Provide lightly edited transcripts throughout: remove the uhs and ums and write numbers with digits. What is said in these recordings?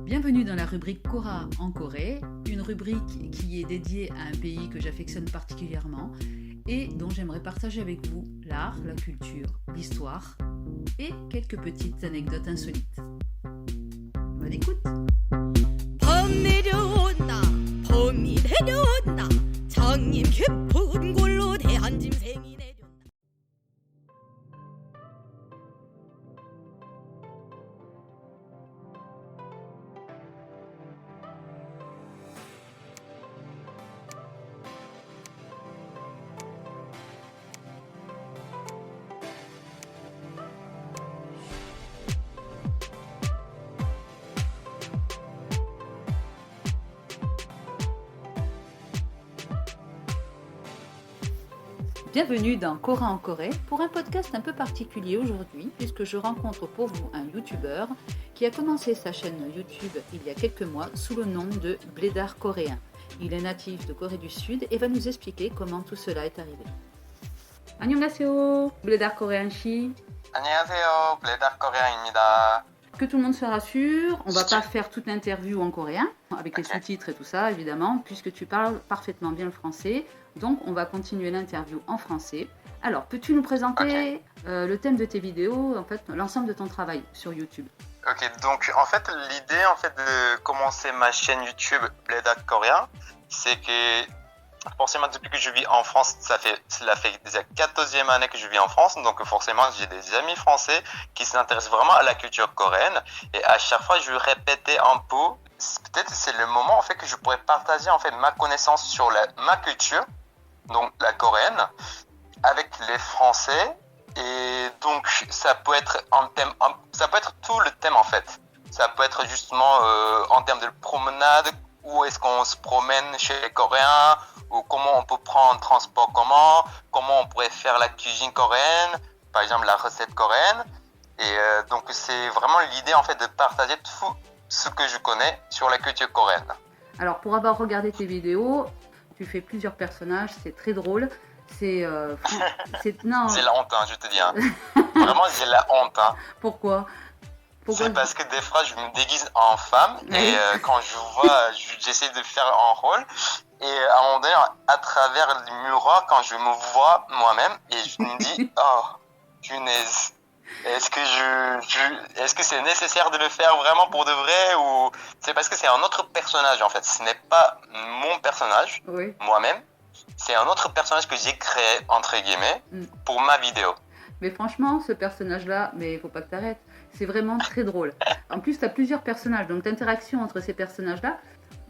Bienvenue dans la rubrique Cora en Corée, une rubrique qui est dédiée à un pays que j'affectionne particulièrement et dont j'aimerais partager avec vous l'art, la culture, l'histoire et quelques petites anecdotes insolites. Bonne écoute! 봄 내려온다 봄이 내려온다 장님 깊은 골로 대한짐승이 내려온다. Bienvenue dans Cora en Corée pour un podcast un peu particulier aujourd'hui puisque je rencontre pour vous un youtubeur qui a commencé sa chaîne YouTube il y a quelques mois sous le nom de Blédard coréen. Il est natif de Corée du Sud et va nous expliquer comment tout cela est arrivé. 안녕하세요, Blédard coréen 씨. 안녕하세요, 블레다 코리안입니다. Que tout le monde se rassure, on va pas faire toute l'interview en coréen, avec les sous-titres et tout ça, évidemment, puisque tu parles parfaitement bien le français. Donc, on va continuer l'interview en français. Alors, peux-tu nous présenter le thème de tes vidéos, en fait, l'ensemble de ton travail sur YouTube? Ok, donc en fait, l'idée de commencer ma chaîne YouTube Bleda Coréen, c'est que forcément depuis que je vis en France, cela fait déjà 14e année que je vis en France, donc forcément j'ai des amis français qui s'intéressent vraiment à la culture coréenne et à chaque fois je répétais un peu, peut-être c'est le moment en fait que je pourrais partager en fait ma connaissance sur ma culture, donc la coréenne, avec les Français. Et donc ça peut être ça peut être tout le thème en fait. Ça peut être justement en termes de promenade, où est-ce qu'on se promène chez les Coréens, ou comment on peut prendre un transport comment on pourrait faire la cuisine coréenne, par exemple la recette coréenne. Et donc c'est vraiment l'idée en fait de partager tout ce que je connais sur la culture coréenne. Alors pour avoir regardé tes vidéos, tu fais plusieurs personnages, c'est très drôle. Non. C'est la honte, je te dis. Vraiment, j'ai la honte. Pourquoi C'est parce que des fois, je me déguise en femme et quand je vois, j'essaie de faire un rôle. Et à un moment donné, à travers le miroir, quand je me vois moi-même, et je me dis, oh, punaise, est-ce que c'est nécessaire de le faire vraiment pour de vrai ou c'est parce que c'est un autre personnage en fait. Ce n'est pas mon personnage, moi-même. C'est un autre personnage que j'ai créé, entre guillemets, pour ma vidéo. Mais franchement, ce personnage-là, mais il faut pas que tu arrêtes. C'est vraiment très drôle. En plus, tu as plusieurs personnages. Donc, l'interaction entre ces personnages-là,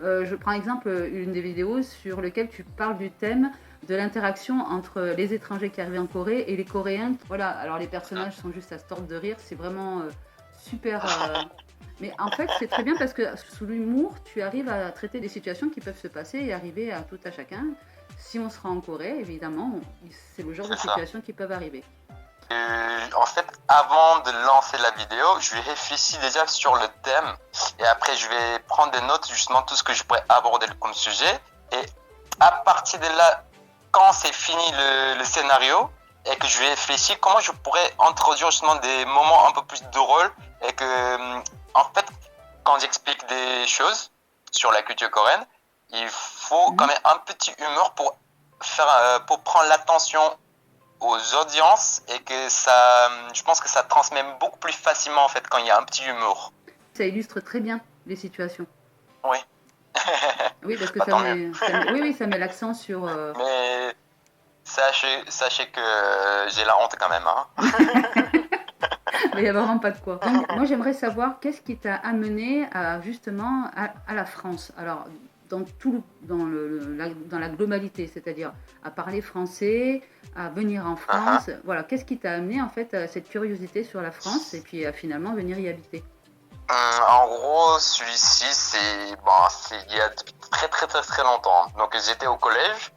je prends exemple une des vidéos sur laquelle tu parles du thème de l'interaction entre les étrangers qui arrivent en Corée et les Coréens. Voilà, alors les personnages sont juste à se tordre de rire. C'est vraiment super... Mais en fait, c'est très bien parce que sous l'humour, tu arrives à traiter des situations qui peuvent se passer et arriver à tout à chacun. Si on sera en Corée, évidemment, c'est le genre de situations qui peuvent arriver. En fait, avant de lancer la vidéo, je vais réfléchir déjà sur le thème et après je vais prendre des notes justement tout ce que je pourrais aborder comme sujet. Et à partir de là, quand c'est fini le scénario et que je vais réfléchir comment je pourrais introduire justement des moments un peu plus drôles et que, en fait, quand j'explique des choses sur la culture coréenne, il faut quand même un petit humour pour prendre l'attention aux audiences et que ça, je pense que ça transmet beaucoup plus facilement en fait quand il y a un petit humour. Ça illustre très bien les situations. Oui. Oui, parce que ça met l'accent sur. Mais sachez que j'ai la honte quand même. Mais il n'y a vraiment pas de quoi. Donc, moi, j'aimerais savoir qu'est-ce qui t'a amené justement à la France. Alors, dans la globalité, c'est-à-dire à parler français, à venir en France. Voilà, qu'est-ce qui t'a amené en fait à cette curiosité sur la France et puis à finalement venir y habiter? En gros, celui-ci, c'est il y a depuis très très très très longtemps. Donc j'étais au collège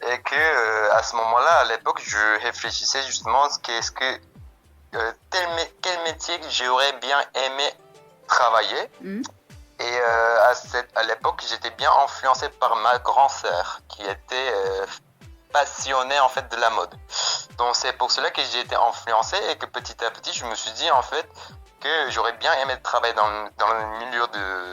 et que à ce moment-là, à l'époque, je réfléchissais justement quel métier j'aurais bien aimé travailler. Et à l'époque, j'étais bien influencé par ma grand-sœur qui était passionnée en fait de la mode. Donc c'est pour cela que j'ai été influencé et que petit à petit, je me suis dit en fait, que j'aurais bien aimé travailler dans le milieu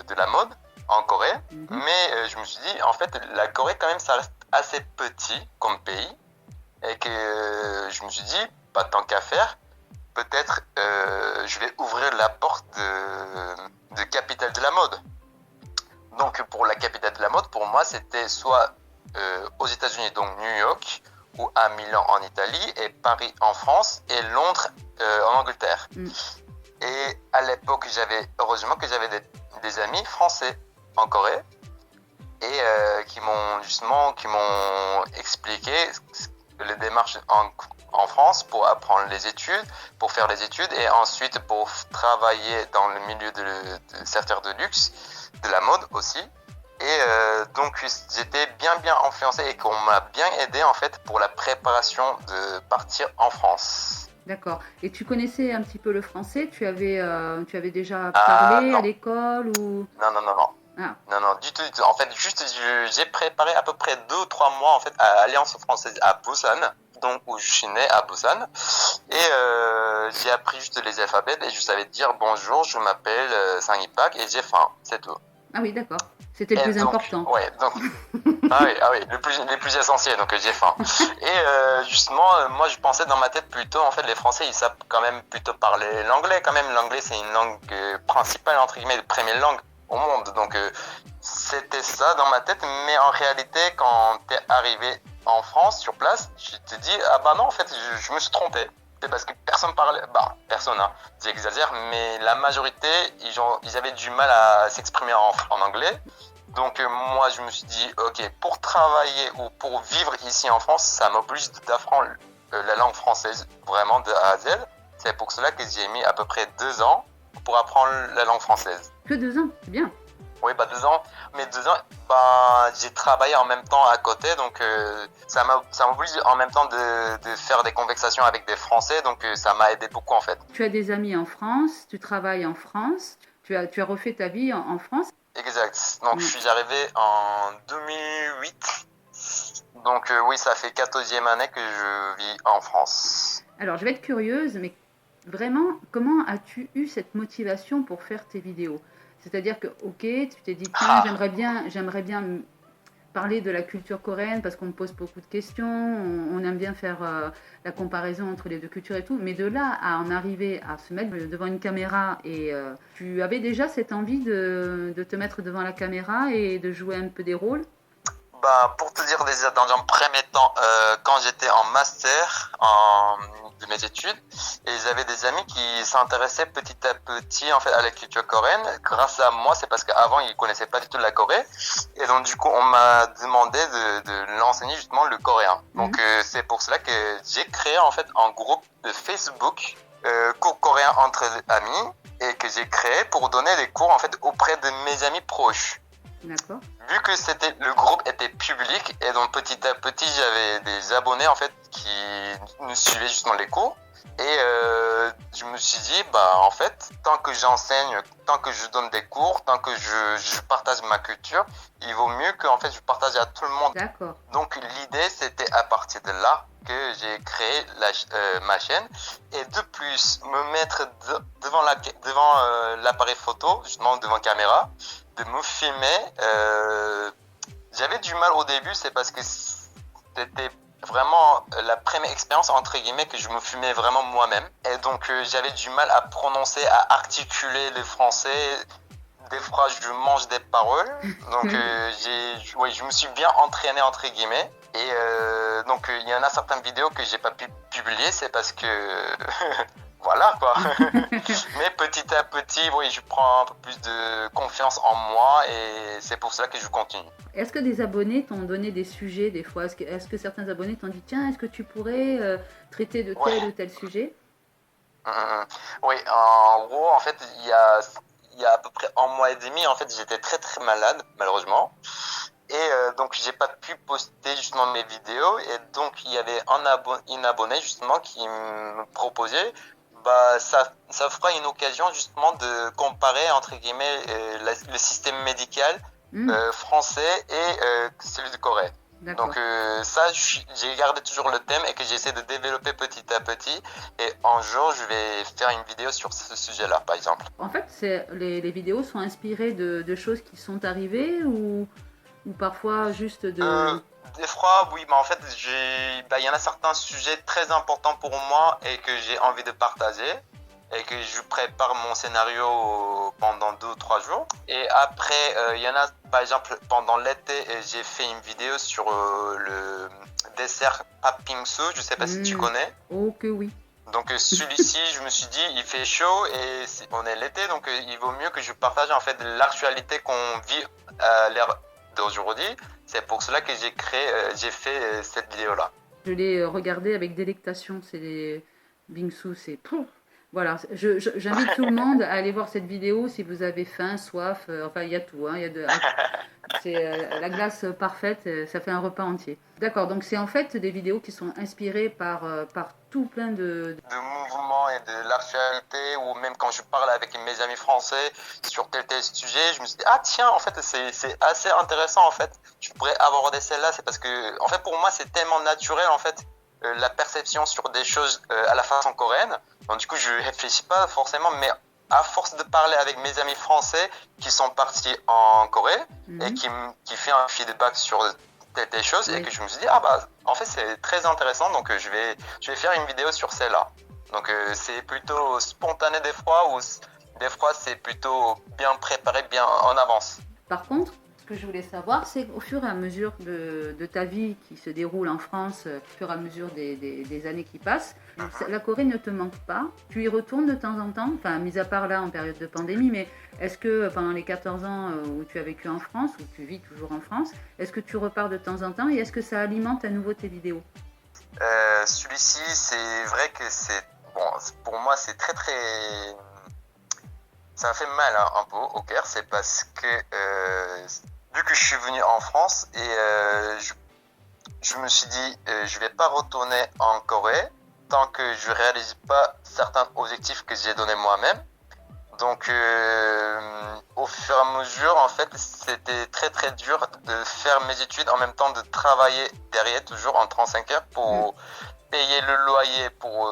de la mode en Corée, mais je me suis dit, en fait, la Corée, quand même, ça reste assez petit comme pays, et que je me suis dit, pas tant qu'à faire, peut-être je vais ouvrir la porte de capitale de la mode. Donc, pour la capitale de la mode, pour moi, c'était soit aux États-Unis, donc New York, ou à Milan en Italie, et Paris en France, et Londres en Angleterre. Et à l'époque, heureusement que j'avais des amis français en Corée, et qui m'ont expliqué les démarches en France pour apprendre les études, pour faire les études, et ensuite pour travailler dans le milieu de secteur de luxe, de la mode aussi. Et donc j'étais bien influencé et qu'on m'a bien aidé en fait pour la préparation de partir en France. D'accord. Et tu connaissais un petit peu le français? Tu avais déjà parlé à l'école ou... Non. Ah. Non, du tout. En fait, juste j'ai préparé à peu près 2 ou 3 mois en fait à l'Alliance française à Busan, donc où je suis né à Busan. Et j'ai appris juste les alphabets et je savais dire bonjour, je m'appelle Sang Ipak et j'ai faim, c'est tout. Ah oui, d'accord. C'était le plus important. Ouais, donc ah oui, les plus essentiels, donc j'ai faim. Et justement, moi je pensais dans ma tête plutôt, en fait, les Français ils savent quand même plutôt parler l'anglais quand même. L'anglais c'est une langue principale entre guillemets, de première langue au monde. Donc c'était ça dans ma tête, mais en réalité quand t'es arrivé en France sur place, je te dis ah bah non en fait je me suis trompé. C'est parce que personne parlait, personne, hein, j'exagère, mais la majorité, ils avaient du mal à s'exprimer en anglais. Donc moi, je me suis dit, ok, pour travailler ou pour vivre ici en France, ça m'oblige d'apprendre la langue française, vraiment de A à Z. C'est pour cela que j'ai mis à peu près 2 ans pour apprendre la langue française. Que 2 ans, c'est bien. Oui, 2 ans. Mais 2 ans, j'ai travaillé en même temps à côté, donc ça m'oblige en même temps de faire des conversations avec des Français, donc ça m'a aidé beaucoup en fait. Tu as des amis en France, tu travailles en France, tu as refait ta vie en France. Exact. Donc je suis arrivé en 2008. Donc oui, ça fait 14e année que je vis en France. Alors je vais être curieuse, mais vraiment, comment as-tu eu cette motivation pour faire tes vidéos ? C'est-à-dire que, ok, tu t'es dit, tiens, j'aimerais bien parler de la culture coréenne parce qu'on me pose beaucoup de questions, on aime bien faire la comparaison entre les deux cultures et tout, mais de là à en arriver à se mettre devant une caméra et tu avais déjà cette envie de te mettre devant la caméra et de jouer un peu des rôles? Pour te dire déjà dans un premier temps, quand j'étais en master de mes études, et j'avais des amis qui s'intéressaient petit à petit en fait à la culture coréenne. Grâce à moi, c'est parce qu'avant ils connaissaient pas du tout la Corée, et donc du coup on m'a demandé de l'enseigner justement le coréen. Donc c'est pour cela que j'ai créé en fait un groupe de Facebook cours coréen entre amis, et que j'ai créé pour donner des cours en fait auprès de mes amis proches. D'accord. Vu que le groupe était public, et donc petit à petit j'avais des abonnés en fait qui nous suivaient justement les cours, et je me suis dit en fait tant que j'enseigne, tant que je donne des cours, tant que je partage ma culture, il vaut mieux que en fait je partage à tout le monde. D'accord. Donc l'idée c'était à partir de là que j'ai créé ma chaîne, et de plus me mettre devant l'appareil photo, justement devant caméra, de me filmer. J'avais du mal au début, c'est parce que c'était vraiment la première expérience entre guillemets que je me filmais vraiment moi-même, et donc j'avais du mal à prononcer, à articuler le français. Des fois je mange des paroles, donc je me suis bien entraîné entre guillemets, et donc il y en a certaines vidéos que j'ai pas pu publier, c'est parce que voilà quoi. Mais petit à petit, je prends un peu plus de confiance en moi, et c'est pour cela que je continue. Est-ce que des abonnés t'ont donné des sujets des fois? Est-ce que certains abonnés t'ont dit, tiens, est-ce que tu pourrais traiter de tel ou tel sujet? Oui, en gros, en fait, il y a à peu près 1 mois et demi, en fait, j'étais très très malade, malheureusement. Et donc j'ai pas pu poster justement mes vidéos, et donc il y avait un abonné justement qui me proposait ça fera une occasion justement de comparer entre guillemets le système médical français et celui de Corée. D'accord. Donc ça, j'ai gardé toujours le thème et que j'essaie de développer petit à petit. Et un jour, je vais faire une vidéo sur ce sujet-là, par exemple. En fait, les vidéos sont inspirées de choses qui sont arrivées ou parfois juste de... Des fois, oui, mais en fait, il y en a certains sujets très importants pour moi et que j'ai envie de partager et que je prépare mon scénario pendant 2 ou 3 jours. Et après, il y en a, par exemple, pendant l'été, j'ai fait une vidéo sur le dessert papingsu, je sais pas si tu connais. Oh que oui. Donc celui-ci, je me suis dit, il fait chaud et on est l'été, donc il vaut mieux que je partage en fait l'actualité qu'on vit à l'ère d'aujourd'hui. C'est pour cela que j'ai fait cette vidéo-là. Je l'ai regardé avec délectation. C'est les bingsu, c'est... Voilà, j'invite tout le monde à aller voir cette vidéo si vous avez faim, soif, enfin il y a tout, hein, c'est la glace parfaite, ça fait un repas entier. D'accord, donc c'est en fait des vidéos qui sont inspirées par tout plein de mouvements et de l'actualité, ou même quand je parle avec mes amis français sur tel sujet, je me suis dit, ah tiens, en fait c'est assez intéressant en fait, je pourrais aborder celle-là, c'est parce que, en fait pour moi c'est tellement naturel en fait, la perception sur des choses à la façon coréenne. Donc du coup, je réfléchis pas forcément, mais à force de parler avec mes amis français qui sont partis en Corée et qui fait un feedback sur telle chose, et que je me suis dit, ah bah en fait c'est très intéressant, donc je vais faire une vidéo sur celle-là. Donc c'est plutôt spontané des fois, ou des fois c'est plutôt bien préparé, bien en avance. Par contre, ce que je voulais savoir, c'est au fur et à mesure de ta vie qui se déroule en France, au fur et à mesure des années qui passent, la Corée ne te manque pas. Tu y retournes de temps en temps, enfin, mis à part là en période de pandémie, mais est-ce que pendant les 14 ans où tu as vécu en France, où tu vis toujours en France, est-ce que tu repars de temps en temps et est-ce que ça alimente à nouveau tes vidéos? Celui-ci, c'est vrai que c'est... Bon, pour moi, c'est très très... Ça me fait mal un peu au cœur, c'est parce que... vu que je suis venu en France et je me suis dit je vais pas retourner en Corée tant que je réalise pas certains objectifs que j'ai donnés moi-même. Donc au fur et à mesure, en fait, c'était très très dur de faire mes études en même temps de travailler derrière toujours en 35 heures pour payer le loyer, pour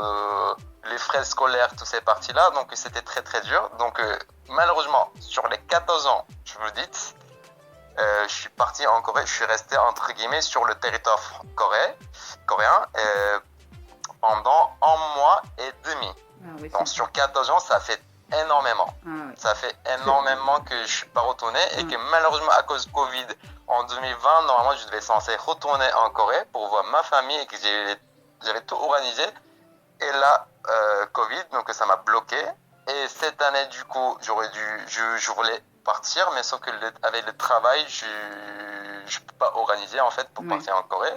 les frais scolaires, toutes ces parties-là. Donc c'était très très dur. Donc malheureusement, sur les 14 ans, je vous le dis, je suis parti en Corée, je suis resté entre guillemets sur le territoire coréen pendant 1 mois et demi. Ah, oui, donc sur 14 ans, ça fait énormément. Ah, oui. Ça fait énormément que je suis pas retourné et que malheureusement à cause de Covid, en 2020, normalement je devais censé retourner en Corée pour voir ma famille et que j'avais tout organisé. Et là, Covid, donc ça m'a bloqué. Et cette année, du coup, je voulais partir, mais sauf que avec le travail, je peux pas organiser en fait pour partir en Corée.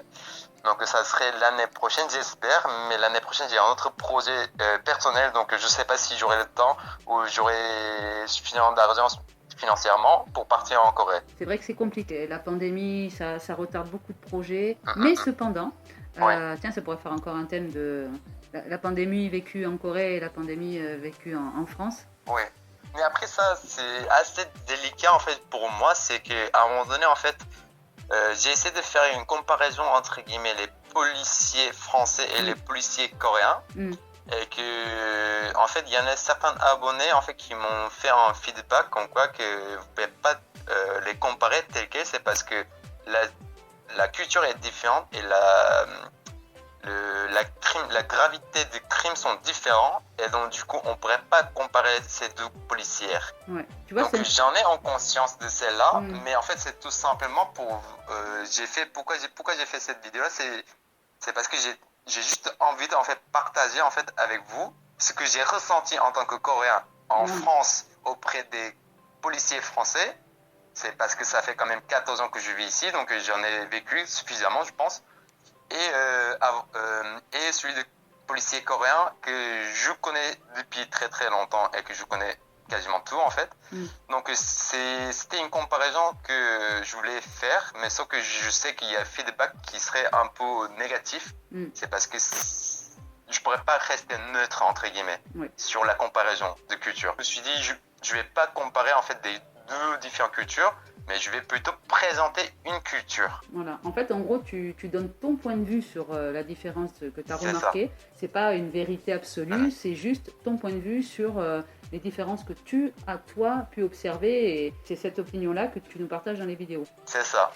Donc ça serait l'année prochaine, j'espère, mais l'année prochaine j'ai un autre projet personnel, donc je sais pas si j'aurai le temps ou j'aurai suffisamment d'argent financièrement pour partir en Corée. C'est vrai que c'est compliqué, la pandémie, ça retarde beaucoup de projets, mais cependant, tiens, ça pourrait faire encore un thème de la pandémie vécue en Corée et la pandémie vécue en France. Oui. Mais après ça, c'est assez délicat en fait pour moi, c'est qu'à un moment donné en fait, j'ai essayé de faire une comparaison entre guillemets les policiers français et les policiers coréens, et que en fait il y en a certains abonnés en fait qui m'ont fait un feedback comme quoi que vous pouvez pas les comparer tel quel, c'est parce que la culture est différente et la gravité des crimes sont différents, et donc du coup on pourrait pas comparer ces deux policières. Ouais. Tu vois, donc j'en ai en conscience de celle-là, mais en fait c'est tout simplement pour pourquoi j'ai fait cette vidéo là, c'est parce que j'ai juste envie de en fait partager en fait avec vous ce que j'ai ressenti en tant que Coréen en France auprès des policiers français. C'est parce que ça fait quand même 14 ans que je vis ici, donc j'en ai vécu suffisamment, je pense. Et celui de policier coréen que je connais depuis très très longtemps et que je connais quasiment tout en fait. Donc c'était une comparaison que je voulais faire, mais sauf que je sais qu'il y a un feedback qui serait un peu négatif. C'est parce que je pourrais pas rester neutre entre guillemets sur la comparaison de culture. Je me suis dit je vais pas comparer en fait des deux différentes cultures, mais je vais plutôt présenter une culture. Voilà. En fait, en gros, tu donnes ton point de vue sur la différence que tu as C'est remarquée. C'est pas une vérité absolue, c'est juste ton point de vue sur les différences que tu as, toi, pu observer. Et c'est cette opinion-là que tu nous partages dans les vidéos. C'est ça.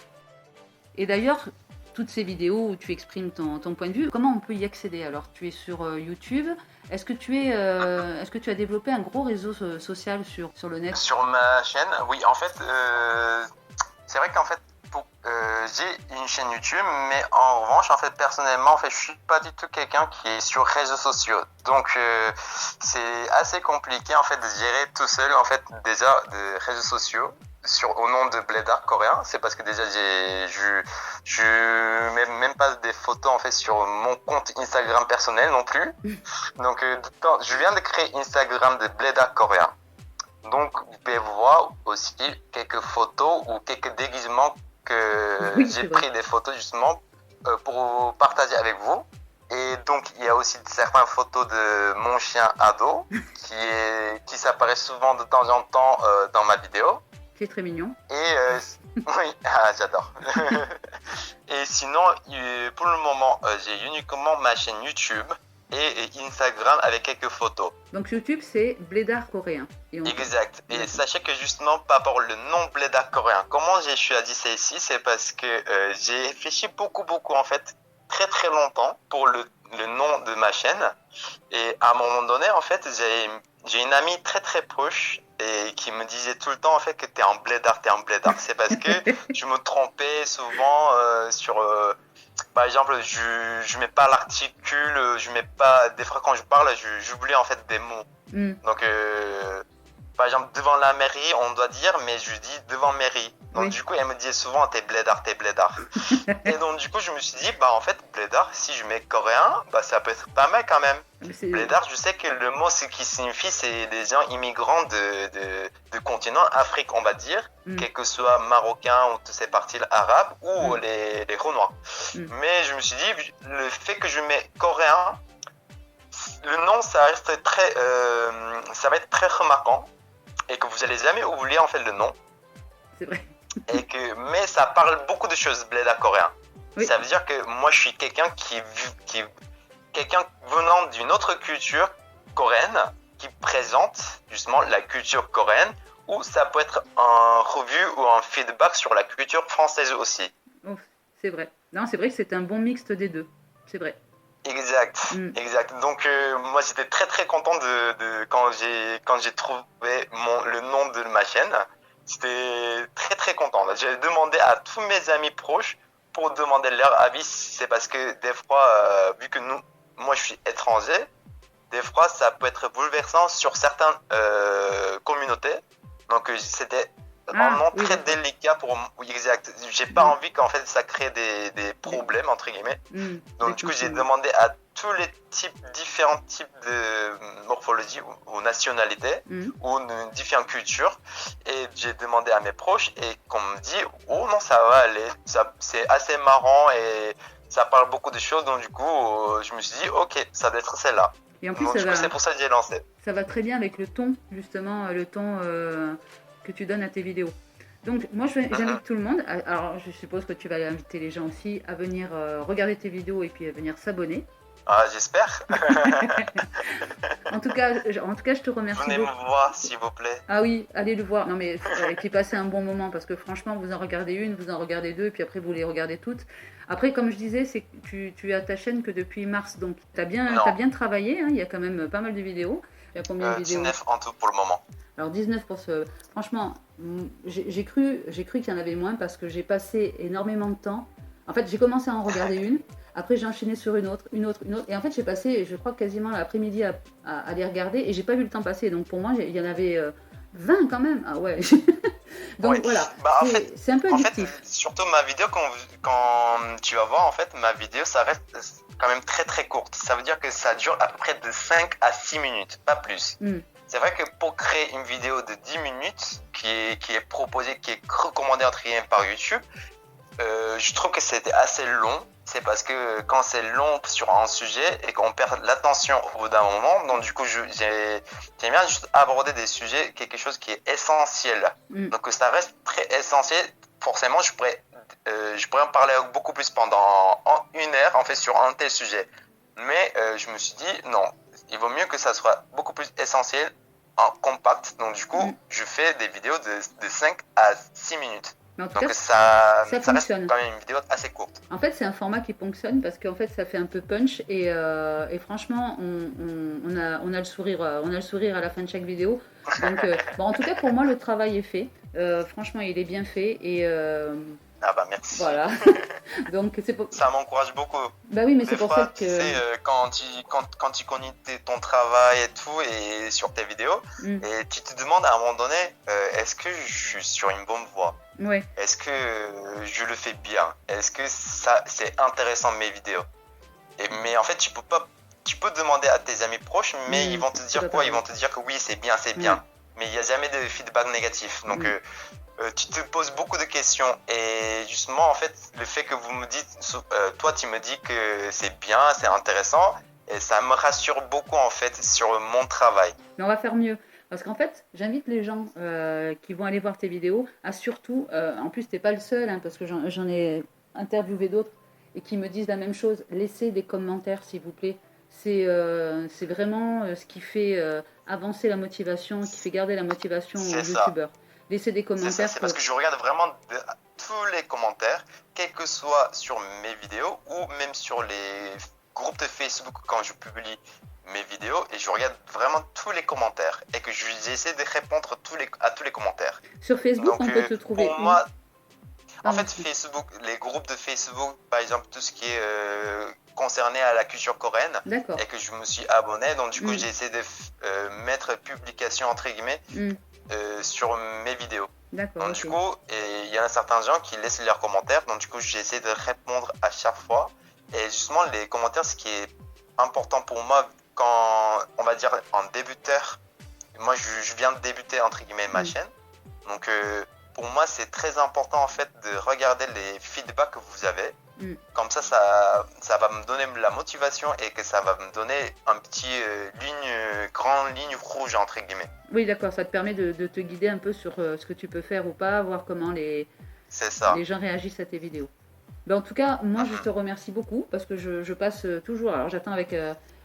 Et d'ailleurs, toutes ces vidéos où tu exprimes ton point de vue, comment on peut y accéder? Alors, tu es sur YouTube. Est-ce que tu as développé un gros réseau social sur le net? Sur ma chaîne, oui, en fait, c'est vrai qu'en fait, j'ai une chaîne YouTube, mais en revanche, en fait, personnellement, en fait, je suis pas du tout quelqu'un qui est sur réseaux sociaux. Donc, c'est assez compliqué, en fait, de gérer tout seul, en fait, déjà, des réseaux sociaux. Au nom de Blédard coréen, c'est parce que déjà je mets même pas des photos en fait sur mon compte Instagram personnel non plus. Donc je viens de créer Instagram de Blédard coréen. Donc vous pouvez voir aussi quelques photos ou quelques déguisements que j'ai pris des photos justement pour partager avec vous. Et donc il y a aussi certaines photos de mon chien ado qui s'apparaît souvent de temps en temps dans ma vidéo. C'est très mignon. Et oui, j'adore. Et sinon, pour le moment, j'ai uniquement ma chaîne YouTube et Instagram avec quelques photos. Donc YouTube, c'est Blédard coréen. Exact. Et sachez que justement, par rapport au nom Blédard coréen, comment j'ai choisi ça ici, c'est parce que j'ai réfléchi beaucoup en fait, très très longtemps pour le nom de ma chaîne. Et à un moment donné, en fait, j'ai une amie très très proche et qui me disait tout le temps en fait que t'es un blédard. C'est parce que je me trompais souvent sur par exemple je mets pas l'articule, je mets pas, des fois quand je parle j'oublie en fait des mots. Donc par exemple devant la mairie on doit dire, mais je dis devant mairie. Donc du coup elle me disait souvent t'es blédard. Et donc du coup je me suis dit bah en fait blédard, si je mets coréen, bah ça peut être pas mal quand même. Blédard, je sais que le mot ce qui signifie c'est des gens immigrants de continent Afrique on va dire, quel que soit marocain ou toutes ces parties arabes ou les Renois. Mais je me suis dit le fait que je mets coréen, le nom ça reste très ça va être très remarquant et que vous allez jamais oublier en fait le nom. C'est vrai. Mais ça parle beaucoup de choses, Blédard coréen. Oui. Ça veut dire que moi je suis quelqu'un quelqu'un venant d'une autre culture coréenne qui présente justement la culture coréenne, ou ça peut être un revue ou un feedback sur la culture française aussi. Oh, c'est vrai. Non, c'est vrai que c'est un bon mixte des deux. C'est vrai. Exact. Donc moi j'étais très très content de quand j'ai trouvé le nom de ma chaîne. J'étais très très content. J'ai demandé à tous mes amis proches pour demander leur avis. C'est parce que des fois, vu que moi je suis étranger, des fois ça peut être bouleversant sur certaines communautés. Donc c'était un nom très délicat pour moi. Oui, exact. J'ai pas envie qu'en fait ça crée des problèmes entre guillemets. Donc du coup j'ai demandé à tous les différents types de morphologie ou nationalités ou de différentes cultures, et j'ai demandé à mes proches et qu'on me dit oh non ça va aller, c'est assez marrant et ça parle beaucoup de choses, donc du coup je me suis dit ok ça doit être celle-là. Et en plus donc, c'est pour ça que j'ai lancé. Ça va très bien avec le ton, justement, le ton que tu donnes à tes vidéos. Donc moi j'invite tout le monde, alors je suppose que tu vas inviter les gens aussi à venir regarder tes vidéos et puis à venir s'abonner. Ah, j'espère. en tout cas, je te remercie. Venez me voir, s'il vous plaît. Ah oui, allez le voir. Non mais et puis passez un bon moment, parce que franchement, vous en regardez une, vous en regardez deux, et puis après vous les regardez toutes. Après, comme je disais, c'est que tu as ta chaîne que depuis mars, donc t'as bien travaillé. Hein, il y a quand même pas mal de vidéos. Il y a combien de vidéos? 19 en tout pour le moment. Alors 19 pour ce. Franchement, j'ai cru qu'il y en avait moins parce que j'ai passé énormément de temps. En fait, j'ai commencé à en regarder une. Après, j'ai enchaîné sur une autre. Et en fait, j'ai passé, je crois, quasiment l'après-midi à les regarder et j'ai pas vu le temps passer. Donc, pour moi, il y en avait 20 quand même. Ah ouais. Donc, voilà. Bah, c'est un peu addictif. En fait, surtout ma vidéo, quand tu vas voir, en fait, ma vidéo, ça reste quand même très, très courte. Ça veut dire que ça dure à peu près de 5 à 6 minutes, pas plus. C'est vrai que pour créer une vidéo de 10 minutes qui est proposée, qui est recommandée entre guillemets par YouTube, je trouve que c'était assez long. c'est parce que quand c'est long sur un sujet et qu'on perd l'attention au bout d'un moment, donc du coup, j'aime bien juste aborder des sujets, quelque chose qui est essentiel. Donc ça reste très essentiel. Forcément, je pourrais en parler beaucoup plus pendant 1 heure, en fait, sur un tel sujet. Mais je me suis dit, non, il vaut mieux que ça soit beaucoup plus essentiel, en compact. Donc du coup, je fais des vidéos de 5 à 6 minutes. Mais en tout Donc cas, ça reste fonctionne. quand même une vidéo assez courte. En fait, c'est un format qui fonctionne parce qu'en fait, ça fait un peu punch et franchement, on a le sourire, à la fin de chaque vidéo. Donc, bon, en tout cas, pour moi, le travail est fait. Franchement, il est bien fait et Ah bah merci. voilà. Donc c'est pour... Ça m'encourage beaucoup. Bah oui, mais Des c'est pour fois, ça que tu sais, quand tu connais ton travail et tout, et sur tes vidéos, et tu te demandes à un moment donné, est-ce que je suis sur une bonne voie? ouais. Est-ce que je le fais bien? Est-ce que ça c'est intéressant mes vidéos? Mais en fait, tu peux demander à tes amis proches, mais ils vont te dire quoi? Ils vont te dire que oui, c'est bien, c'est bien. Mais il n'y a jamais de feedback négatif. Donc, tu te poses beaucoup de questions. Et justement, en fait, le fait que vous me dites, toi, tu me dis que c'est bien, c'est intéressant, et ça me rassure beaucoup, en fait, sur mon travail. Mais on va faire mieux. Parce qu'en fait, j'invite les gens qui vont aller voir tes vidéos à surtout, en plus, tu n'es pas le seul, hein, parce que j'en ai interviewé d'autres et qui me disent la même chose. Laissez des commentaires, s'il vous plaît. C'est vraiment ce qui fait avancer la motivation, qui fait garder la motivation aux youtubeurs. Laissez des commentaires. C'est parce que je regarde vraiment tous les commentaires, quels que soient sur mes vidéos ou même sur les groupes de Facebook quand je publie mes vidéos, et je regarde vraiment tous les commentaires et que j'essaie de répondre à tous les commentaires. Sur Facebook, donc, on peut te trouver. Pour moi, en fait, Facebook, les groupes de Facebook, par exemple, tout ce qui est concerné à la culture coréenne, et que je me suis abonné, donc du coup, j'ai essayé de mettre publication entre guillemets sur mes vidéos. Donc du coup, il y a certains gens qui laissent leurs commentaires, donc du coup, j'essaie de répondre à chaque fois. Et justement, les commentaires, ce qui est important pour moi quand, on va dire, en débuteur, moi, je viens de débuter entre guillemets ma chaîne, donc pour moi, c'est très important en fait de regarder les feedbacks que vous avez. Comme ça va me donner la motivation et que ça va me donner un petit grande ligne rouge entre guillemets. Oui, d'accord, ça te permet de te guider un peu sur ce que tu peux faire ou pas, voir comment les gens réagissent à tes vidéos. Ben, en tout cas, moi je te remercie beaucoup parce que je passe toujours, alors j'attends avec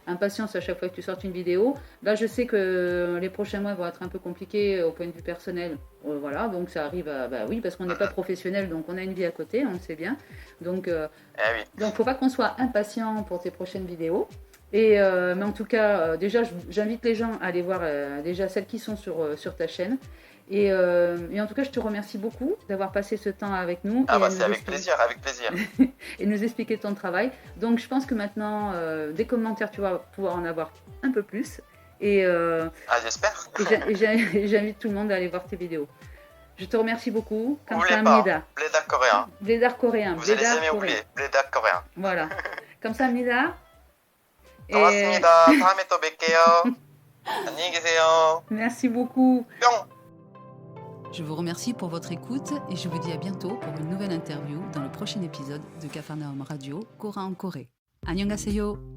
impatience à chaque fois que tu sortes une vidéo. Là, je sais que les prochains mois vont être un peu compliqués au point de vue personnel. Voilà, donc ça arrive oui, parce qu'on n'est pas professionnel, donc on a une vie à côté, on le sait bien. Donc, faut pas qu'on soit impatient pour tes prochaines vidéos. Mais en tout cas, déjà, j'invite les gens à aller voir déjà celles qui sont sur ta chaîne. Et en tout cas, je te remercie beaucoup d'avoir passé ce temps avec nous. C'est avec plaisir. Et nous expliquer ton travail. Donc, je pense que maintenant, des commentaires, tu vas pouvoir en avoir un peu plus. Et j'espère. Et j'invite tout le monde à aller voir tes vidéos. Je te remercie beaucoup. Kamsahamnida. Blédard coréen. Blédard coréen. Vous allez jamais oublier. Blédard coréen. Voilà. Kamsahamnida. 고맙습니다. 다음에 또 뵐게요. 안녕히 계세요. Merci beaucoup. 뿅. Je vous remercie pour votre écoute et je vous dis à bientôt pour une nouvelle interview dans le prochain épisode de Capharnaüm Radio, Coréen en Corée. 안녕하세요.